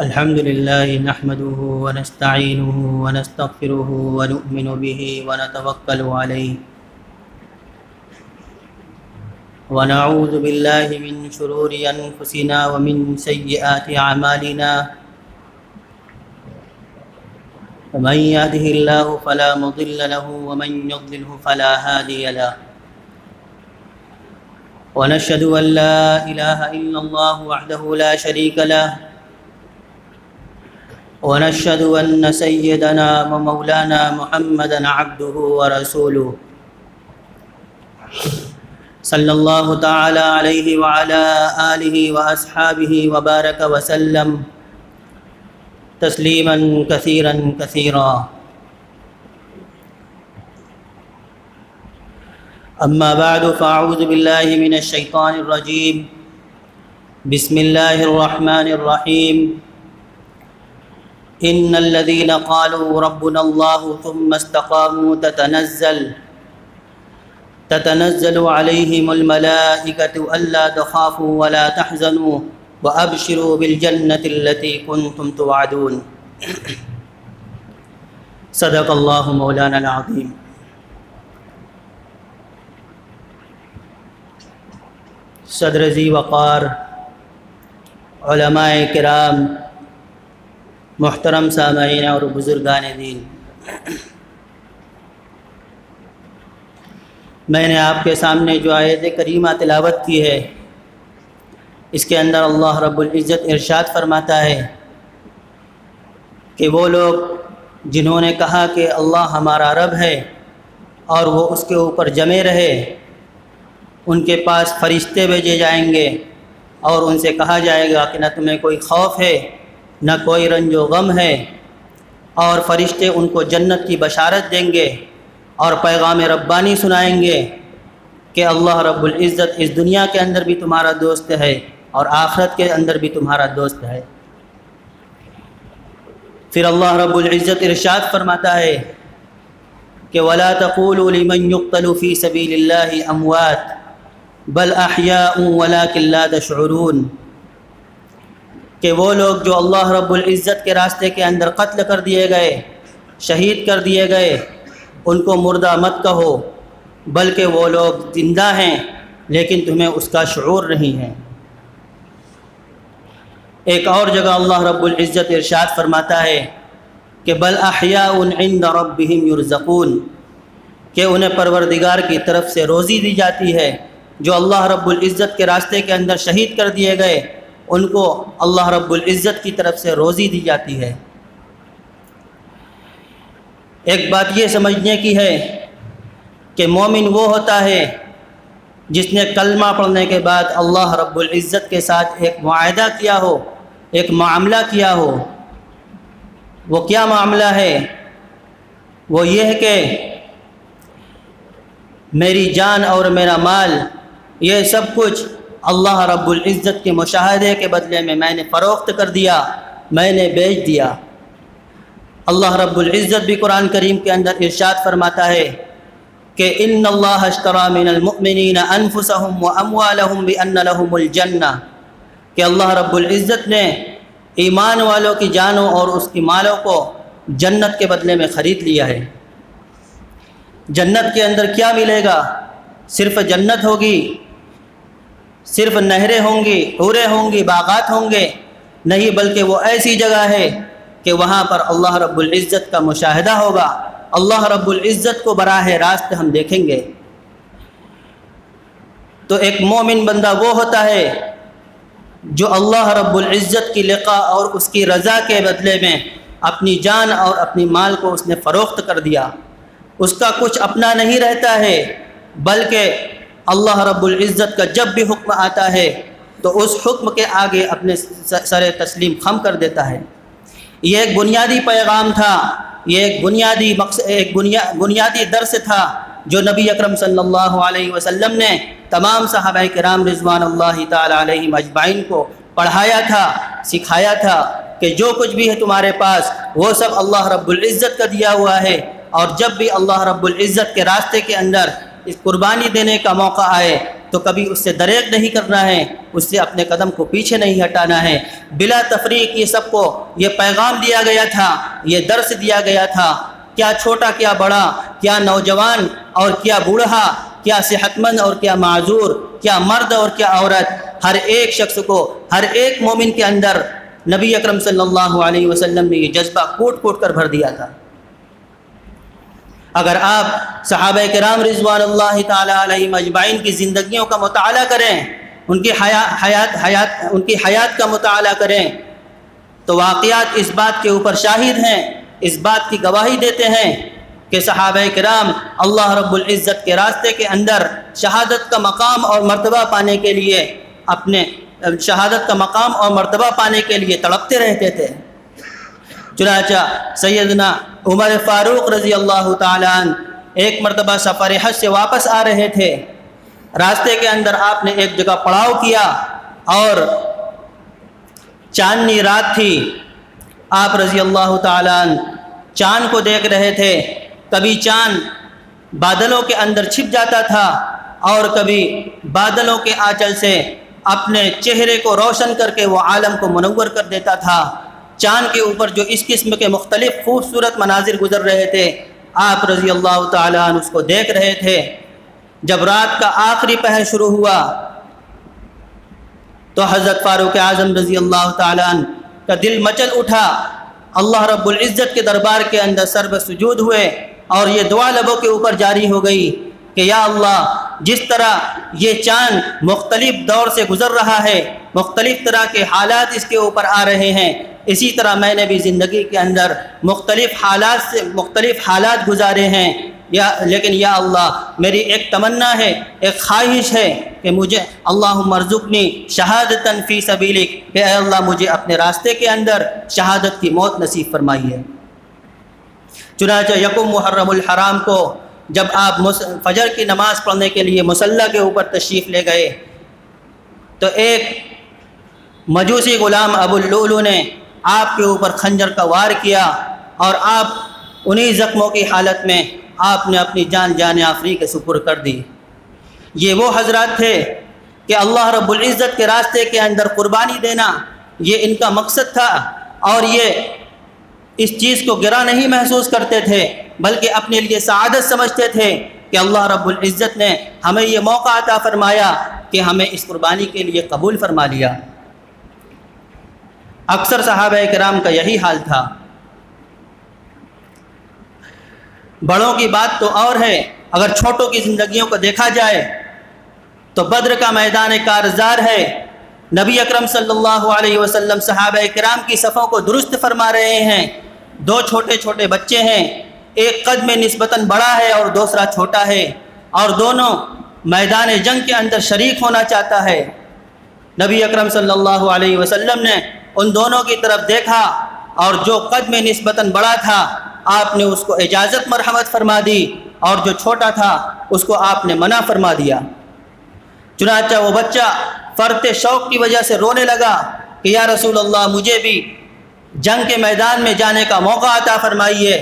الحمد لله نحمده ونستعينه ونستغفره ونؤمن به ونتوكل عليه ونعوذ بالله من شرور أنفسنا ومن سيئات أعمالنا ومن يهده الله فلا مضل له ومن يضلله فلا هادي له ونشهد أن لا إله إلا الله وحده لا شريك له ونشهد أن سيدنا ومولانا محمدا عبده ورسوله صلى الله تعالى عليه وعلى آله وأصحابه وبارك وسلم تسليما كثيرا كثيرا. أما بعد فأعوذ بالله من الشيطان الرجيم. بسم الله الرحمن الرحيم. إن الذين قالوا ربنا الله ثم استقاموا تتنزل عليهم الملائكة ألا تخافوا ولا تحزنوا وأبشروا بالجنة التي كنتم توعدون. صدق الله مولانا العظيم. صدر ذی وقار، علماء کرام، محترم سامعین اور بزرگان دین، میں نے آپ کے سامنے جو آیت کریمہ تلاوت کی ہے، اس کے اندر اللہ رب العزت ارشاد فرماتا ہے کہ وہ لوگ جنہوں نے کہا کہ اللہ ہمارا رب ہے اور وہ اس کے اوپر جمے رہے، ان کے پاس فرشتے بھیجے جائیں گے اور ان سے کہا جائے گا کہ نہ تمہیں کوئی خوف ہے نہ کوئی رنج و غم ہے، اور فرشتے ان کو جنت کی بشارت دیں گے اور پیغام ربانی سنائیں گے کہ اللہ رب العزت اس دنیا کے اندر بھی تمہارا دوست ہے اور آخرت کے اندر بھی تمہارا دوست ہے. پھر اللہ رب العزت ارشاد فرماتا ہے کہ وَلَا تَقُولُوا لِمَنْ يُقْتَلُ فِي سَبِيلِ اللَّهِ أَمْوَاتٌ بَلْ أَحْيَاءٌ وَلَكِنْ لَا تَشْعُرُونَ، کہ وہ لوگ جو اللہ رب العزت کے راستے کے اندر قتل کر دیے گئے، شہید کر دیے گئے، ان کو مردہ مت کہو، بلکہ وہ لوگ زندہ ہیں لیکن تمہیں اس کا شعور نہیں ہے. ایک اور جگہ اللہ رب العزت ارشاد فرماتا ہے کہ بل احیاء عند ربهم یرزقون، کہ انہیں پروردگار کی طرف سے روزی دی جاتی ہے. جو اللہ رب العزت کے راستے کے اندر شہید کر دیے گئے ان کو اللہ رب العزت کی طرف سے روزی دی جاتی ہے. ایک بات یہ سمجھنے کی ہے کہ مومن وہ ہوتا ہے جس نے کلمہ پڑھنے کے بعد اللہ رب العزت کے ساتھ ایک معاہدہ کیا ہو، ایک معاملہ کیا ہو. وہ کیا معاملہ ہے؟ وہ یہ ہے کہ میری جان اور میرا مال، یہ سب کچھ اللہ رب العزت کے مشاہدے کے بدلے میں نے فروخت کر دیا، میں نے بیچ دیا. اللہ رب العزت بھی قرآن کریم کے اندر ارشاد فرماتا ہے کہ ان اللہ اشتری من المؤمنین انفسهم واموالهم بان لهم الجنہ، کہ اللہ رب العزت نے ایمان والوں کی جانوں اور اس کی مالوں کو جنت کے بدلے میں خرید لیا ہے. جنت کے اندر کیا ملے گا؟ صرف جنت ہوگی، صرف نہریں ہوں گی، حوریں ہوں گی، باغات ہوں گے؟ نہیں، بلکہ وہ ایسی جگہ ہے کہ وہاں پر اللہ رب العزت کا مشاہدہ ہوگا، اللہ رب العزت کو براہ راست ہم دیکھیں گے. تو ایک مومن بندہ وہ ہوتا ہے جو اللہ رب العزت کی لقاء اور اس کی رضا کے بدلے میں اپنی جان اور اپنی مال کو اس نے فروخت کر دیا. اس کا کچھ اپنا نہیں رہتا ہے، بلکہ اللہ رب العزت کا جب بھی حکم آتا ہے تو اس حکم کے آگے اپنے سر تسلیم خم کر دیتا ہے. یہ ایک بنیادی پیغام تھا، یہ ایک بنیادی مقصد، ایک بنیادی درس تھا جو نبی اکرم صلی اللہ علیہ وسلم نے تمام صحابہ کرام رضوان اللہ تعالی علیہم اجمعین کو پڑھایا تھا، سکھایا تھا کہ جو کچھ بھی ہے تمہارے پاس وہ سب اللہ رب العزت کا دیا ہوا ہے، اور جب بھی اللہ رب العزت کے راستے کے اندر اس قربانی دینے کا موقع آئے تو کبھی اس سے دریغ نہیں کرنا ہے، اس سے اپنے قدم کو پیچھے نہیں ہٹانا ہے۔ بلا تفریق یہ سب کو یہ پیغام دیا گیا تھا، یہ درس دیا گیا تھا، کیا چھوٹا کیا بڑا، کیا نوجوان اور کیا بوڑھا، کیا صحت مند اور کیا معذور، کیا مرد اور کیا عورت، ہر ایک شخص کو، ہر ایک مومن کے اندر نبی اکرم صلی اللہ علیہ وسلم نے یہ جذبہ کوٹ کوٹ کر بھر دیا تھا۔ اگر آپ صحابہ کرام رضوان اللہ تعالی علیہم اجمعین کی زندگیوں کا مطالعہ کریں، ان کی حیات کا مطالعہ کریں، تو واقعات اس بات کے اوپر شاہد ہیں، اس بات کی گواہی دیتے ہیں کہ صحابہ کرام اللہ رب العزت کے راستے کے اندر شہادت کا مقام اور مرتبہ پانے کے لیے تڑپتے رہتے تھے۔ چنانچہ سیدنا عمر فاروق رضی اللہ تعالیٰ عنہ ایک مرتبہ سفر حج سے واپس آ رہے تھے، راستے کے اندر آپ نے ایک جگہ پڑاؤ کیا اور چاندنی رات تھی۔ آپ رضی اللہ تعالیٰ عنہ چاند کو دیکھ رہے تھے، کبھی چاند بادلوں کے اندر چھپ جاتا تھا اور کبھی بادلوں کے آنچل سے اپنے چہرے کو روشن کر کے وہ عالم کو منور کر دیتا تھا۔ چاند کے اوپر جو اس قسم کے مختلف خوبصورت مناظر گزر رہے تھے، آپ رضی اللہ تعالیٰ عنہ اس کو دیکھ رہے تھے۔ جب رات کا آخری پہر شروع ہوا تو حضرت فاروق اعظم رضی اللہ تعالیٰ عنہ کا دل مچل اٹھا، اللہ رب العزت کے دربار کے اندر سر بسجود ہوئے اور یہ دعا لبوں کے اوپر جاری ہو گئی کہ یا اللہ، جس طرح یہ چاند مختلف دور سے گزر رہا ہے، مختلف طرح کے حالات اس کے اوپر آ رہے ہیں، اسی طرح میں نے بھی زندگی کے اندر مختلف حالات گزارے ہیں، لیکن یا اللہ میری ایک تمنا ہے، ایک خواہش ہے کہ مجھے اللہم ارزقنی شہادتاً فی سبیلک، کہ اے اللہ مجھے اپنے راستے کے اندر شہادت کی موت نصیب فرمائیے۔ چنانچہ یکم محرم الحرام کو جب آپ فجر کی نماز پڑھنے کے لیے مصلی کے اوپر تشریف لے گئے تو ایک مجوسی غلام ابو اللؤلؤ نے آپ کے اوپر خنجر کا وار کیا اور آپ انہی زخموں کی حالت میں آپ نے اپنی جان آفری کے سپر کر دی۔ یہ وہ حضرات تھے کہ اللہ رب العزت کے راستے کے اندر قربانی دینا یہ ان کا مقصد تھا، اور یہ اس چیز کو گرا نہیں محسوس کرتے تھے بلکہ اپنے لیے سعادت سمجھتے تھے کہ اللہ رب العزت نے ہمیں یہ موقع عطا فرمایا کہ ہمیں اس قربانی کے لیے قبول فرما لیا۔ اکثر صحابہ کرام کا یہی حال تھا۔ بڑوں کی بات تو اور ہے، اگر چھوٹوں کی زندگیوں کو دیکھا جائے تو بدر کا میدان کارزار ہے۔ نبی اکرم صلی اللہ علیہ وسلم صحابہ کرام کی صفوں کو درست فرما رہے ہیں۔ دو چھوٹے چھوٹے بچے ہیں، ایک قد میں نسبتاً بڑا ہے اور دوسرا چھوٹا ہے، اور دونوں میدان جنگ کے اندر شریک ہونا چاہتا ہے۔ نبی اکرم صلی اللہ علیہ وسلم نے ان دونوں کی طرف دیکھا اور جو قد میں نسبتاً بڑا تھا آپ نے اس کو اجازت مرحمت فرما دی، اور جو چھوٹا تھا اس کو آپ نے منع فرما دیا۔ چنانچہ وہ بچہ فرط شوق کی وجہ سے رونے لگا کہ یا رسول اللہ مجھے بھی جنگ کے میدان میں جانے کا موقع عطا فرمائیے،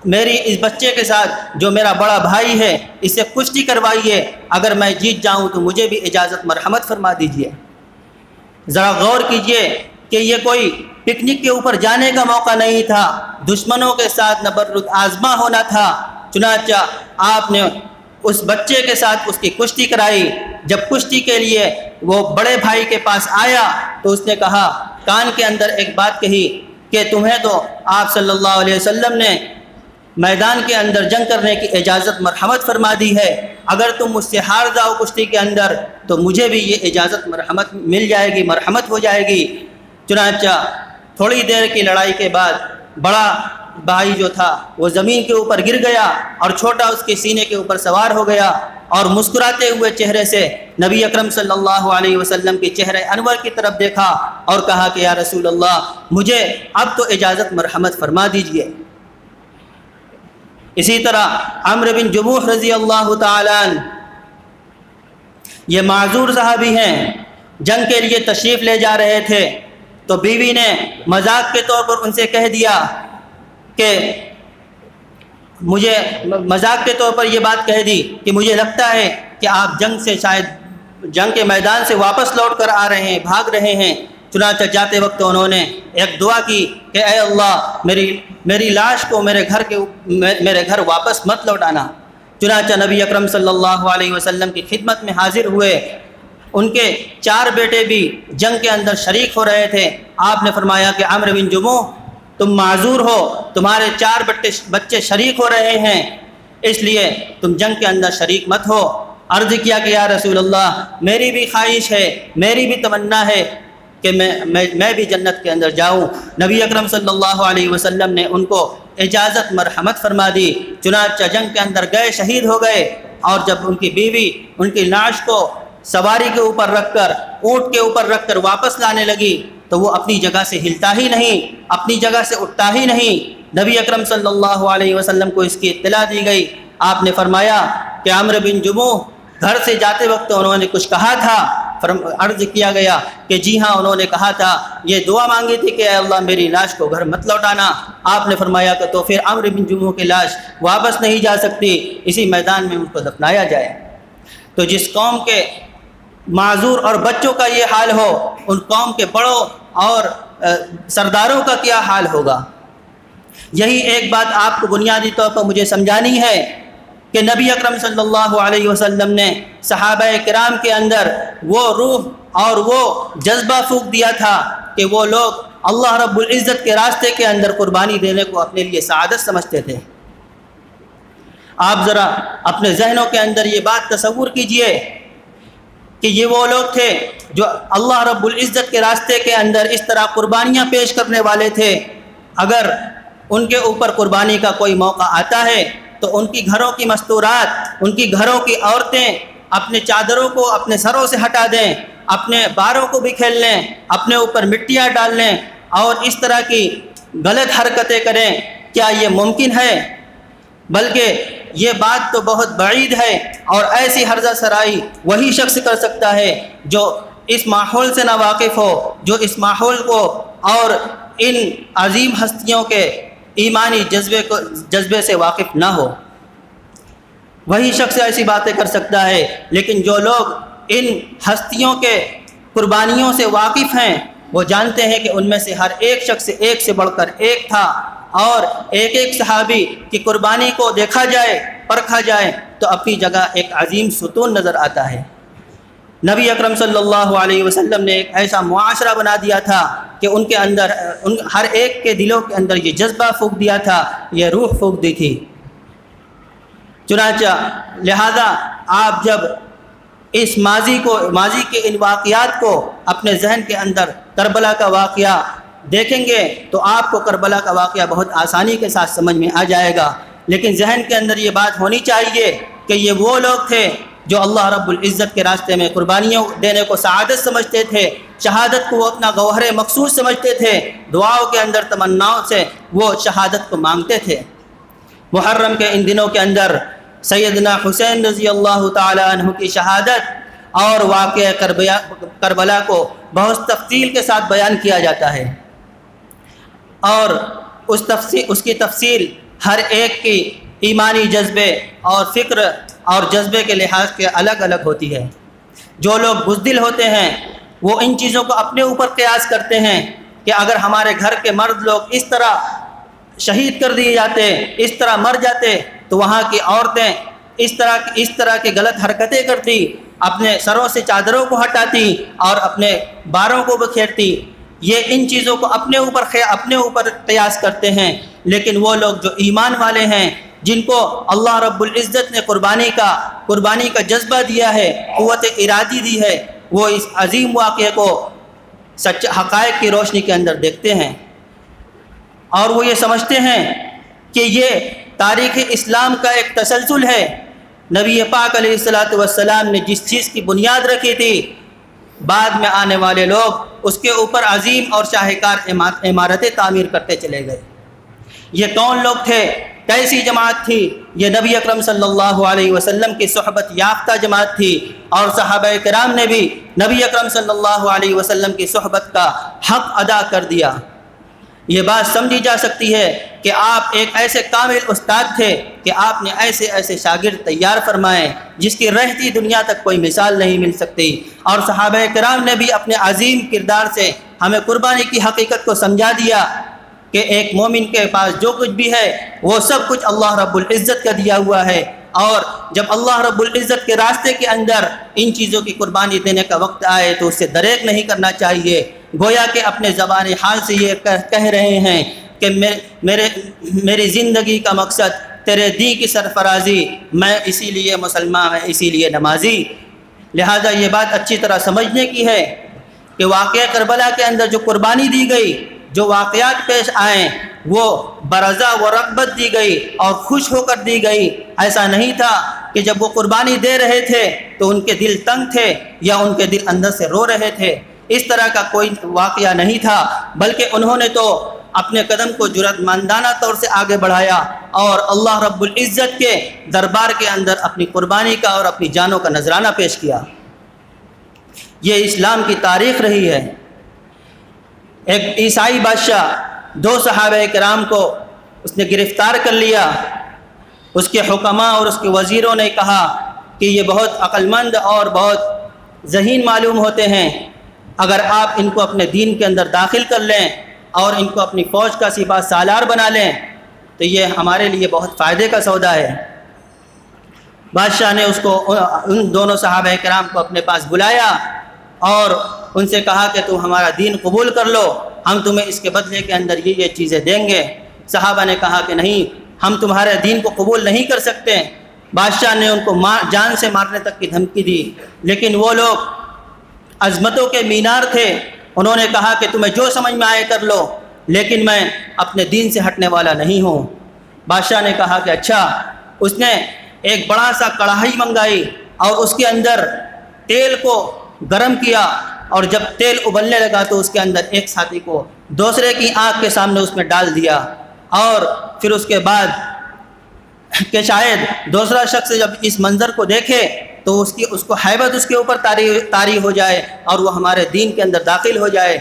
میری اس بچے کے ساتھ جو میرا بڑا بھائی ہے اس سے کشتی کروائیے، اگر میں جیت جاؤں تو مجھے بھی اجازت مرحمت فرما دیجیے۔ ذرا غور کیجئے کہ یہ کوئی پکنک کے اوپر جانے کا موقع نہیں تھا، دشمنوں کے ساتھ نبرد آزما ہونا تھا۔ چنانچہ آپ نے اس بچے کے ساتھ اس کی کشتی کرائی۔ جب کشتی کے لیے وہ بڑے بھائی کے پاس آیا تو اس نے کہا، کان کے اندر ایک بات کہی کہ تمہیں تو آپ صلی اللہ علیہ وسلم نے میدان کے اندر جنگ کرنے کی اجازت مرحمت فرما دی ہے، اگر تم مجھ سے ہار جاؤ کشتی کے اندر تو مجھے بھی یہ اجازت مرحمت مل جائے گی، مرحمت ہو جائے گی۔ چنانچہ تھوڑی دیر کی لڑائی کے بعد بڑا بھائی جو تھا وہ زمین کے اوپر گر گیا اور چھوٹا اس کے سینے کے اوپر سوار ہو گیا، اور مسکراتے ہوئے چہرے سے نبی اکرم صلی اللہ علیہ وسلم کے چہرے انور کی طرف دیکھا اور کہا کہ یا رسول اللہ مجھے اب تو اجازت مرحمت فرما دیجئے۔ اسی طرح عمرو بن جموح رضی اللہ تعالیٰ عنہ، یہ معذور صحابی ہیں، جنگ کے لیے تشریف لے جا رہے تھے تو بیوی نے مذاق کے طور پر ان سے کہہ دیا کہ مجھے مذاق کے طور پر یہ بات کہہ دی کہ مجھے لگتا ہے کہ آپ جنگ سے شاید جنگ کے میدان سے واپس لوٹ کر آ رہے ہیں، بھاگ رہے ہیں۔ چنانچہ جاتے وقت انہوں نے ایک دعا کی کہ اے اللہ میری لاش کو میرے گھر واپس مت لوٹانا۔ چنانچہ نبی اکرم صلی اللہ علیہ وسلم کی خدمت میں حاضر ہوئے۔ ان کے 4 بیٹے بھی جنگ کے اندر شریک ہو رہے تھے۔ آپ نے فرمایا کہ عمرو بن جموح تم معذور ہو، تمہارے 4 بچے شریک ہو رہے ہیں، اس لیے تم جنگ کے اندر شریک مت ہو۔ عرض کیا کہ یا رسول اللہ میری بھی خواہش ہے، میری بھی تمنا ہے کہ میں بھی جنت کے اندر جاؤں۔ نبی اکرم صلی اللہ علیہ وسلم نے ان کو اجازت مرحمت فرما دی۔ چنانچہ جنگ کے اندر گئے، شہید ہو گئے، اور جب ان کی بیوی ان کی لاش کو سواری کے اوپر رکھ کر، اونٹ کے اوپر رکھ کر واپس لانے لگی تو وہ اپنی جگہ سے ہلتا ہی نہیں، اپنی جگہ سے اٹھتا ہی نہیں۔ نبی اکرم صلی اللہ علیہ وسلم کو اس کی اطلاع دی گئی۔ آپ نے فرمایا کہ عمرو بن جموح گھر سے جاتے وقت انہوں نے کچھ کہا تھا۔ عرض کیا گیا کہ جی ہاں، انہوں نے کہا تھا، یہ دعا مانگی تھی کہ اے اللہ میری لاش کو گھر مت لوٹانا۔ آپ نے فرمایا کہ تو پھر عمرو بن جموح کی لاش واپس نہیں جا سکتی، اسی میدان میں ان کو دفنایا جائے۔ تو جس قوم کے معذور اور بچوں کا یہ حال ہو، ان قوم کے بڑوں اور سرداروں کا کیا حال ہوگا؟ یہی ایک بات آپ کو بنیادی طور پر مجھے سمجھانی ہے کہ نبی اکرم صلی اللہ علیہ وسلم نے صحابہ کرام کے اندر وہ روح اور وہ جذبہ پھونک دیا تھا کہ وہ لوگ اللہ رب العزت کے راستے کے اندر قربانی دینے کو اپنے لیے سعادت سمجھتے تھے۔ آپ ذرا اپنے ذہنوں کے اندر یہ بات تصور کیجئے کہ یہ وہ لوگ تھے جو اللہ رب العزت کے راستے کے اندر اس طرح قربانیاں پیش کرنے والے تھے۔ اگر ان کے اوپر قربانی کا کوئی موقع آتا ہے تو ان کی گھروں کی مستورات، ان کی گھروں کی عورتیں اپنے چادروں کو اپنے سروں سے ہٹا دیں، اپنے باروں کو بھی کھیل لیں، اپنے اوپر مٹیاں ڈال لیں اور اس طرح کی غلط حرکتیں کریں۔ کیا یہ ممکن ہے؟ بلکہ یہ بات تو بہت بعید ہے، اور ایسی ہرزہ سرائی وہی شخص کر سکتا ہے جو اس ماحول سے نا واقف ہو، جو اس ماحول کو اور ان عظیم ہستیوں کے ایمانی جذبے سے واقف نہ ہو۔ وہی شخص ایسی باتیں کر سکتا ہے، لیکن جو لوگ ان ہستیوں کے قربانیوں سے واقف ہیں وہ جانتے ہیں کہ ان میں سے ہر ایک شخص ایک سے بڑھ کر ایک تھا، اور ایک ایک صحابی کی قربانی کو دیکھا جائے، پرکھا جائے تو اپنی جگہ ایک عظیم ستون نظر آتا ہے۔ نبی اکرم صلی اللہ علیہ وسلم نے ایک ایسا معاشرہ بنا دیا تھا کہ ان کے اندر ہر ایک کے دلوں کے اندر یہ جذبہ پھونک دیا تھا، یہ روح پھونک دی تھی۔ چنانچہ لہذا آپ جب اس ماضی کے ان واقعات کو اپنے ذہن کے اندر کربلا کا واقعہ دیکھیں گے تو آپ کو کربلا کا واقعہ بہت آسانی کے ساتھ سمجھ میں آ جائے گا، لیکن ذہن کے اندر یہ بات ہونی چاہیے کہ یہ وہ لوگ تھے جو اللہ رب العزت کے راستے میں قربانیوں دینے کو سعادت سمجھتے تھے، شہادت کو وہ اپنا گوہر مخصوص سمجھتے تھے، دعاؤں کے اندر تمناؤں سے وہ شہادت کو مانگتے تھے۔ محرم کے ان دنوں کے اندر سیدنا حسین رضی اللہ تعالی عنہ کی شہادت اور واقعہ کربلا کو بہت تفصیل کے ساتھ بیان کیا جاتا ہے، اور اس کی تفصیل ہر ایک کی ایمانی جذبے اور فکر اور جذبے کے لحاظ کے الگ الگ ہوتی ہے۔ جو لوگ بزدل ہوتے ہیں وہ ان چیزوں کو اپنے اوپر قیاس کرتے ہیں کہ اگر ہمارے گھر کے مرد لوگ اس طرح شہید کر دیے جاتے، اس طرح مر جاتے، تو وہاں کی عورتیں اس طرح کی غلط حرکتیں کرتی، اپنے سروں سے چادروں کو ہٹاتی اور اپنے باروں کو بکھیرتی۔ یہ ان چیزوں کو اپنے اوپر قیاس کرتے ہیں، لیکن وہ لوگ جو ایمان والے ہیں، جن کو اللہ رب العزت نے قربانی کا جذبہ دیا ہے، قوت ارادی دی ہے، وہ اس عظیم واقعے کو سچ حقائق کی روشنی کے اندر دیکھتے ہیں، اور وہ یہ سمجھتے ہیں کہ یہ تاریخ اسلام کا ایک تسلسل ہے۔ نبی پاک علیہ الصلاۃ والسلام نے جس چیز کی بنیاد رکھی تھی، بعد میں آنے والے لوگ اس کے اوپر عظیم اور شاہکار عمارتیں تعمیر کرتے چلے گئے۔ یہ کون لوگ تھے؟ کیسی جماعت تھی؟ یہ نبی اکرم صلی اللہ علیہ وسلم کی صحبت یافتہ جماعت تھی، اور صحابہ کرام نے بھی نبی اکرم صلی اللہ علیہ وسلم کی صحبت کا حق ادا کر دیا۔ یہ بات سمجھی جا سکتی ہے کہ آپ ایک ایسے کامل استاد تھے کہ آپ نے ایسے ایسے شاگرد تیار فرمائے جس کی رہتی دنیا تک کوئی مثال نہیں مل سکتی، اور صحابہ کرام نے بھی اپنے عظیم کردار سے ہمیں قربانی کی حقیقت کو سمجھا دیا کہ ایک مومن کے پاس جو کچھ بھی ہے وہ سب کچھ اللہ رب العزت کا دیا ہوا ہے، اور جب اللہ رب العزت کے راستے کے اندر ان چیزوں کی قربانی دینے کا وقت آئے تو اس سے دریغ نہیں کرنا چاہیے، گویا کہ اپنے زبان حال سے یہ کہہ رہے ہیں کہ میری زندگی کا مقصد تیرے دین کی سرفرازی، میں اسی لیے مسلمان، میں اسی لیے نمازی۔ لہٰذا یہ بات اچھی طرح سمجھنے کی ہے کہ واقعہ کربلا کے اندر جو قربانی دی گئی، جو واقعات پیش آئیں، وہ برضا و رغبت دی گئی اور خوش ہو کر دی گئی۔ ایسا نہیں تھا کہ جب وہ قربانی دے رہے تھے تو ان کے دل تنگ تھے یا ان کے دل اندر سے رو رہے تھے، اس طرح کا کوئی واقعہ نہیں تھا، بلکہ انہوں نے تو اپنے قدم کو جرأت مندانہ طور سے آگے بڑھایا اور اللہ رب العزت کے دربار کے اندر اپنی قربانی کا اور اپنی جانوں کا نذرانہ پیش کیا۔ یہ اسلام کی تاریخ رہی ہے۔ ایک عیسائی بادشاہ 2 صحابہ کرام کو اس نے گرفتار کر لیا، اس کے حکماء اور اس کے وزیروں نے کہا کہ یہ بہت عقل مند اور بہت ذہین معلوم ہوتے ہیں، اگر آپ ان کو اپنے دین کے اندر داخل کر لیں اور ان کو اپنی فوج کا سپاہ سالار بنا لیں تو یہ ہمارے لیے بہت فائدے کا سودا ہے۔ بادشاہ نے ان دونوں صحابہ کرام کو اپنے پاس بلایا اور ان سے کہا کہ تم ہمارا دین قبول کر لو، ہم تمہیں اس کے بدلے کے اندر یہ چیزیں دیں گے۔ صحابہ نے کہا کہ نہیں، ہم تمہارے دین کو قبول نہیں کر سکتے۔ بادشاہ نے ان کو جان سے مارنے تک کی دھمکی دی، لیکن وہ لوگ عظمتوں کے مینار تھے، انہوں نے کہا کہ تمہیں جو سمجھ میں آئے کر لو، لیکن میں اپنے دین سے ہٹنے والا نہیں ہوں۔ بادشاہ نے کہا کہ اچھا۔ اس نے ایک بڑا سا کڑاہی منگائی اور اس کے اندر تیل کو گرم کیا، اور جب تیل ابلنے لگا تو اس کے اندر ایک ساتھی کو دوسرے کی آنکھ کے سامنے اس میں ڈال دیا، اور پھر اس کے بعد کہ شاید دوسرا شخص جب اس منظر کو دیکھے تو اس کو ہیبت اس کے اوپر طاری ہو جائے اور وہ ہمارے دین کے اندر داخل ہو جائے۔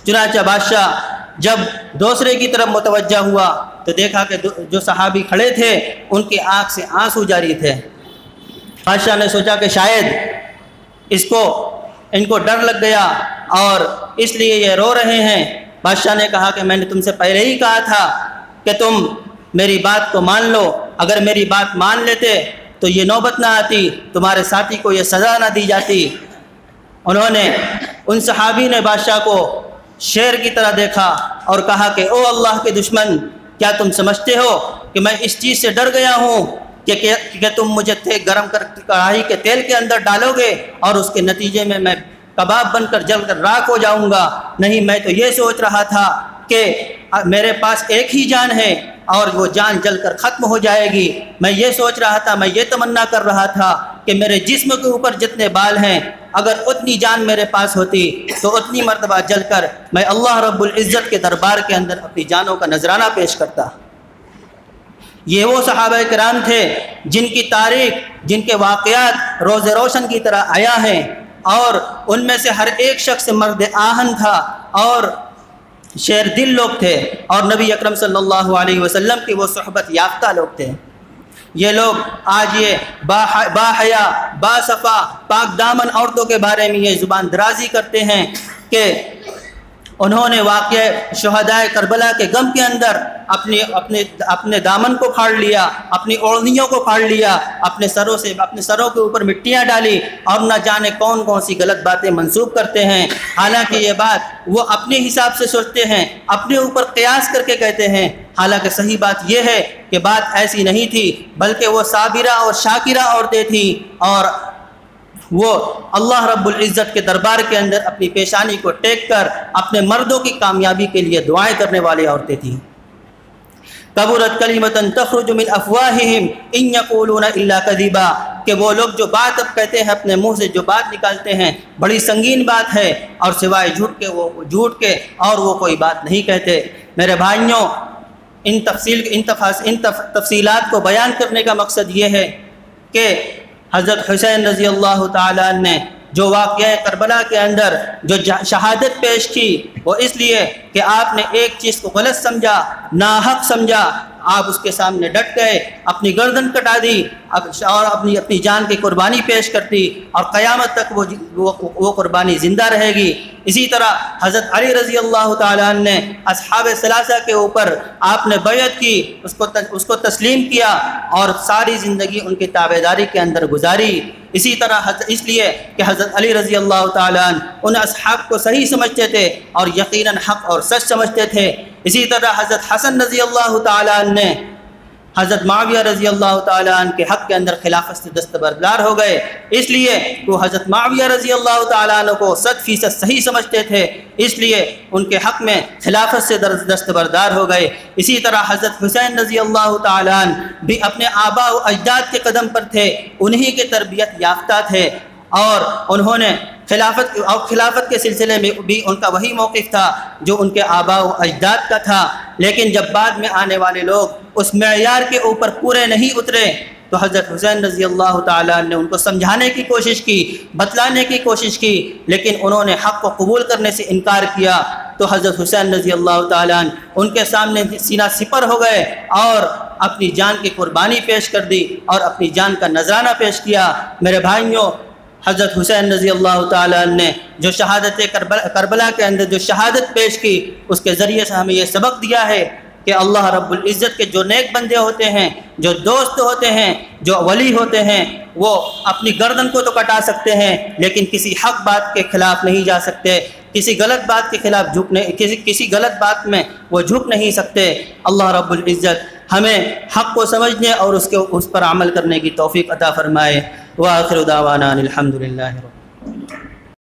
چنانچہ بادشاہ جب دوسرے کی طرف متوجہ ہوا تو دیکھا کہ جو صحابی کھڑے تھے ان کی آنکھ سے آنسو جاری تھے۔ بادشاہ نے سوچا کہ شاید ان کو ڈر لگ گیا اور اس لیے یہ رو رہے ہیں۔ بادشاہ نے کہا کہ میں نے تم سے پہلے ہی کہا تھا کہ تم میری بات کو مان لو، اگر میری بات مان لیتے تو یہ نوبت نہ آتی، تمہارے ساتھی کو یہ سزا نہ دی جاتی۔ ان صحابی نے بادشاہ کو شیر کی طرح دیکھا اور کہا کہ او اللہ کے دشمن، کیا تم سمجھتے ہو کہ میں اس چیز سے ڈر گیا ہوں کہ تم مجھے گرم کر کڑاہی کے تیل کے اندر ڈالو گے اور اس کے نتیجے میں کباب بن کر جل کر راکھ ہو جاؤں گا؟ نہیں، میں تو یہ سوچ رہا تھا کہ میرے پاس ایک ہی جان ہے اور وہ جان جل کر ختم ہو جائے گی۔ میں یہ سوچ رہا تھا، میں یہ تمنا کر رہا تھا کہ میرے جسم کے اوپر جتنے بال ہیں اگر اتنی جان میرے پاس ہوتی تو اتنی مرتبہ جل کر میں اللہ رب العزت کے دربار کے اندر اپنی جانوں کا نذرانہ پیش کرتا۔ یہ وہ صحابہ کرام تھے جن کی تاریخ، جن کے واقعات روز روشن کی طرح آیا ہیں، اور ان میں سے ہر ایک شخص مرد آہن تھا اور شیر دل لوگ تھے، اور نبی اکرم صلی اللہ علیہ وسلم کی وہ صحبت یافتہ لوگ تھے۔ یہ لوگ آج یہ با حیا، با صفا، پاک دامن عورتوں کے بارے میں یہ زبان درازی کرتے ہیں کہ انہوں نے واقعہ شہدائے کربلا کے غم کے اندر اپنے دامن کو پھاڑ لیا، اپنی اوڑھنیوں کو پھاڑ لیا، اپنے سروں کے اوپر مٹیاں ڈالی، اور نہ جانے کون کون سی غلط باتیں منسوب کرتے ہیں۔ حالانکہ یہ بات وہ اپنے حساب سے سوچتے ہیں، اپنے اوپر قیاس کر کے کہتے ہیں، حالانکہ صحیح بات یہ ہے کہ بات ایسی نہیں تھی، بلکہ وہ صابرہ اور شاکرہ عورتیں تھیں، اور وہ اللہ رب العزت کے دربار کے اندر اپنی پیشانی کو ٹیک کر اپنے مردوں کی کامیابی کے لیے دعائیں کرنے والی عورتیں تھیں۔ کبرت کلمۃ تخرج من افواہہم ان یقولون الا کذبا، کہ وہ لوگ جو بات اب کہتے ہیں، اپنے منہ سے جو بات نکالتے ہیں بڑی سنگین بات ہے، اور سوائے جھوٹ کے اور وہ کوئی بات نہیں کہتے۔ میرے بھائیوں، ان تفصیلات کو بیان کرنے کا مقصد یہ ہے کہ حضرت حسین رضی اللہ تعالیٰ عنہ نے جو واقعہ کربلا کے اندر جو شہادت پیش کی وہ اس لیے کہ آپ نے ایک چیز کو غلط سمجھا، ناحق سمجھا، آپ اس کے سامنے ڈٹ گئے، اپنی گردن کٹا دی اور اپنی جان کی قربانی پیش کرتی، اور قیامت تک وہ قربانی زندہ رہے گی۔ اسی طرح حضرت علی رضی اللہ تعالیٰ عنہ نے اصحاب ثلاثہ کے اوپر آپ نے بیعت کی، اس کو تسلیم کیا اور ساری زندگی ان کی تابعداری کے اندر گزاری۔ اسی طرح اس لیے کہ حضرت علی رضی اللہ تعالیٰ عنہ ان اصحاب کو صحیح سمجھتے تھے اور یقیناً حق اور سچ سمجھتے تھے۔ اسی طرح حضرت حسن رضی اللہ تعالیٰ عنہ نے حضرت معاویہ رضی اللہ تعالیٰ عنہ کے حق کے اندر خلافت سے دستبردار ہو گئے، اس لیے وہ حضرت معاویہ رضی اللہ تعالیٰ عنہ کو 100% صحیح سمجھتے تھے، اس لیے ان کے حق میں خلافت سے دستبردار ہو گئے۔ اسی طرح حضرت حسین رضی اللہ تعالیٰ عنہ بھی اپنے آباء و اجداد کے قدم پر تھے، انہی کے تربیت یافتہ تھے، اور انہوں نے خلافت کے سلسلے میں بھی ان کا وہی موقف تھا جو ان کے آباء و اجداد کا تھا۔ لیکن جب بعد میں آنے والے لوگ اس معیار کے اوپر پورے نہیں اترے تو حضرت حسین رضی اللہ تعالیٰ نے ان کو سمجھانے کی کوشش کی، بتلانے کی کوشش کی، لیکن انہوں نے حق کو قبول کرنے سے انکار کیا، تو حضرت حسین رضی اللہ تعالیٰ عنہ ان کے سامنے سینہ سپر ہو گئے اور اپنی جان کی قربانی پیش کر دی اور اپنی جان کا نذرانہ پیش کیا۔ میرے بھائیوں، حضرت حسین رضی اللہ تعالیٰ عنہ نے جو شہادت کربلا کے اندر جو شہادت پیش کی، اس کے ذریعے سے ہمیں یہ سبق دیا ہے کہ اللہ رب العزت کے جو نیک بندے ہوتے ہیں، جو دوست ہوتے ہیں، جو ولی ہوتے ہیں، وہ اپنی گردن کو تو کٹا سکتے ہیں لیکن کسی حق بات کے خلاف نہیں جا سکتے، کسی غلط بات کے خلاف کسی غلط بات میں وہ جھک نہیں سکتے۔ اللہ رب العزت ہمیں حق کو سمجھنے اور اس پر عمل کرنے کی توفیق عطا فرمائے۔ وآخر دعوانا الحمد للہ رب العالمین۔